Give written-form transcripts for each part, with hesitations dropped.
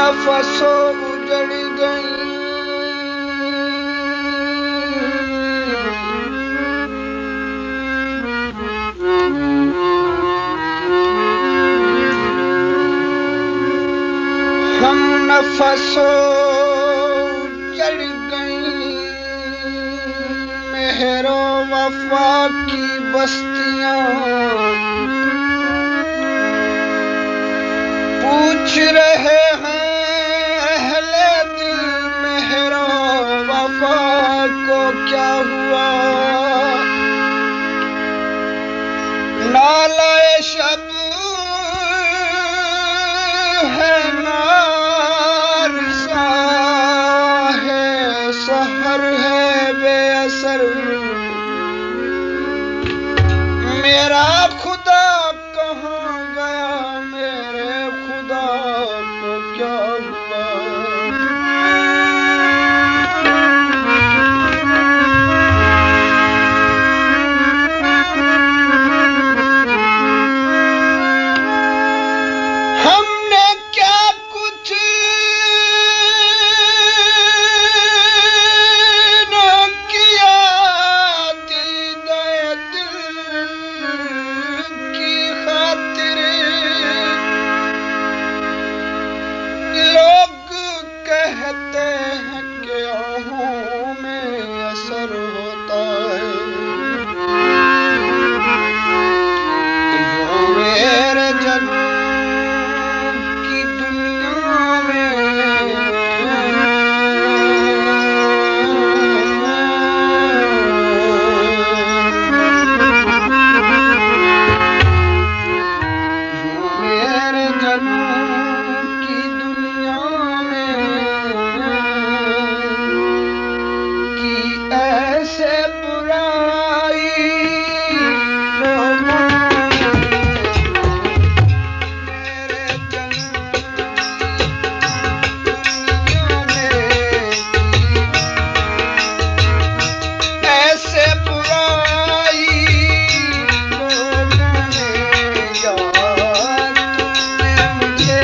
नफसों उजड़ गई, हम नफसों उजड़ गई, मेहरो वफा की बस्तियां पूछ रहे हैं अहले दिल, मेहरो वफा को क्या हुआ। नालाए शब है नारसा है, सहर है बेअसर, मेरा खुदा कहाँ गया, मेरे खुदा को क्या हुआ। हमने क्या कुछ न किया, दीदाए दिल की खातिर, लोग कहते हैं कि आँखों में असर होता है। यूं मेरे जनूं की दुनिया में मेरे जनूं की दुनिया की ऐसे बुराई लोगों मेरे जनूं ऐसे बुराई लोगों ने, यार तुमने मुझे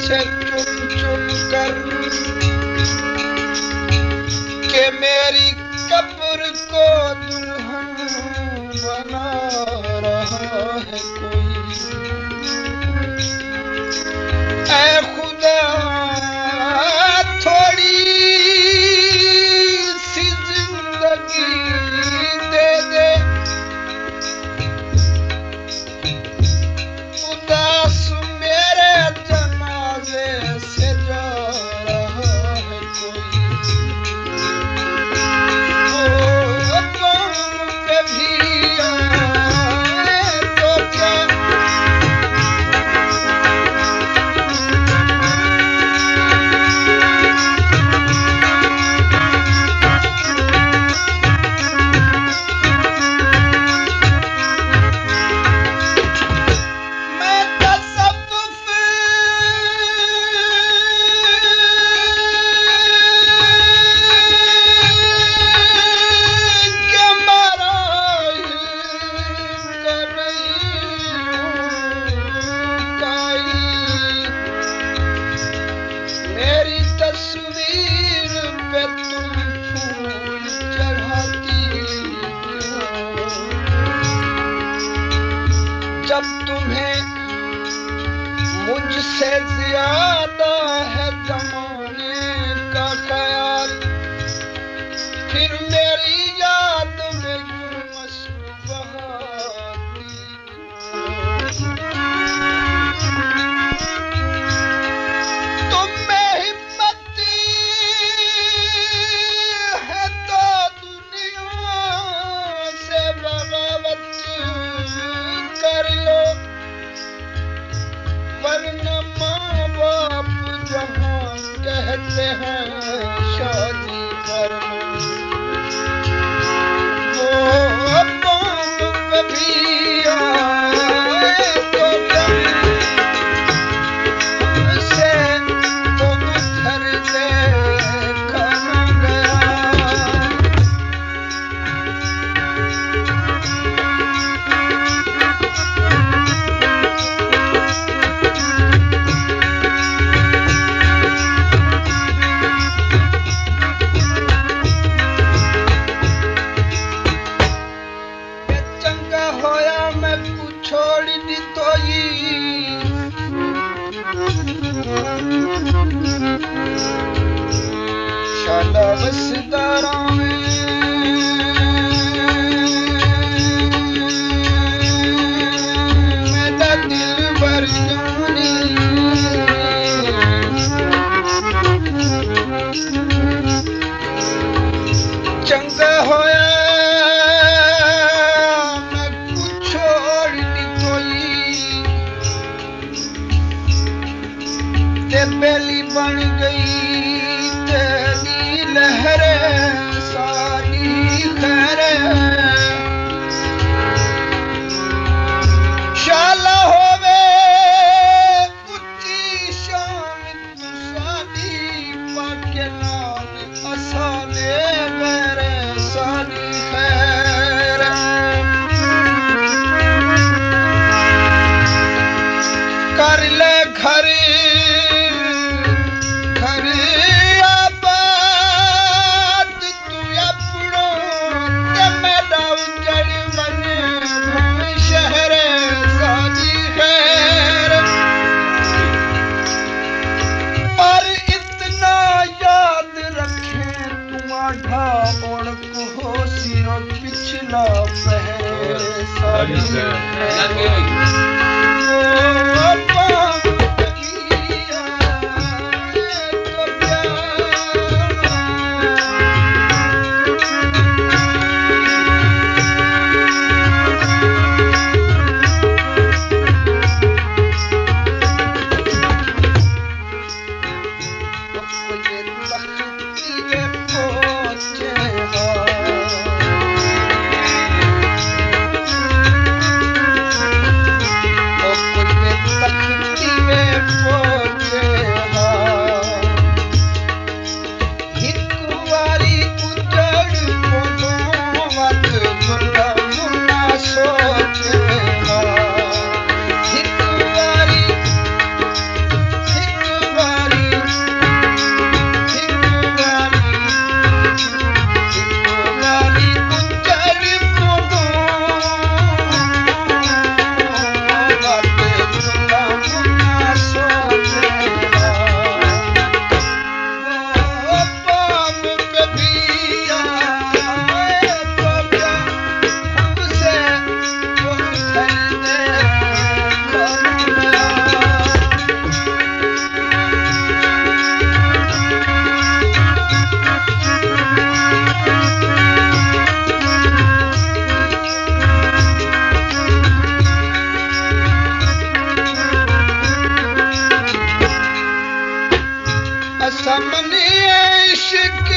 से चुन चुन कर के मेरी कब्र को दुल्हन बना रहा है कोई। ऐ खुदा थोड़ी सी जिंदगी दे दे, उदास मेरे जनाजे से जा रहा है कोई। ओ कौन पे भी आए तो क्या, तस्वीर पे तुम फूल चढ़ाती हो, जब तुम्हें मुझसे ज्यादा है जमाने का ख्याल, फिर मेरी याद में यूं मस्त बहाती हो। तुम में हिम्मती है तो दुनिया से बगावत कर लो, वरना माँ बाप जहाँ कहते हैं शादी करना, वो बम पे भी आए तो क्या, उसे तो उधर देखा न गया। चंगा होया मैं छोड़ दी तो शाला बसदारा में मेरा दिल भर जानी। चंगा होया ते बेली बन गई तेरी लहरें सारी खैरे, शाला होवे उच्ची शान तू सादी पाके नाम असाने मेरे सारी खैर। कर ले घर पिछला पहले सामने इश्क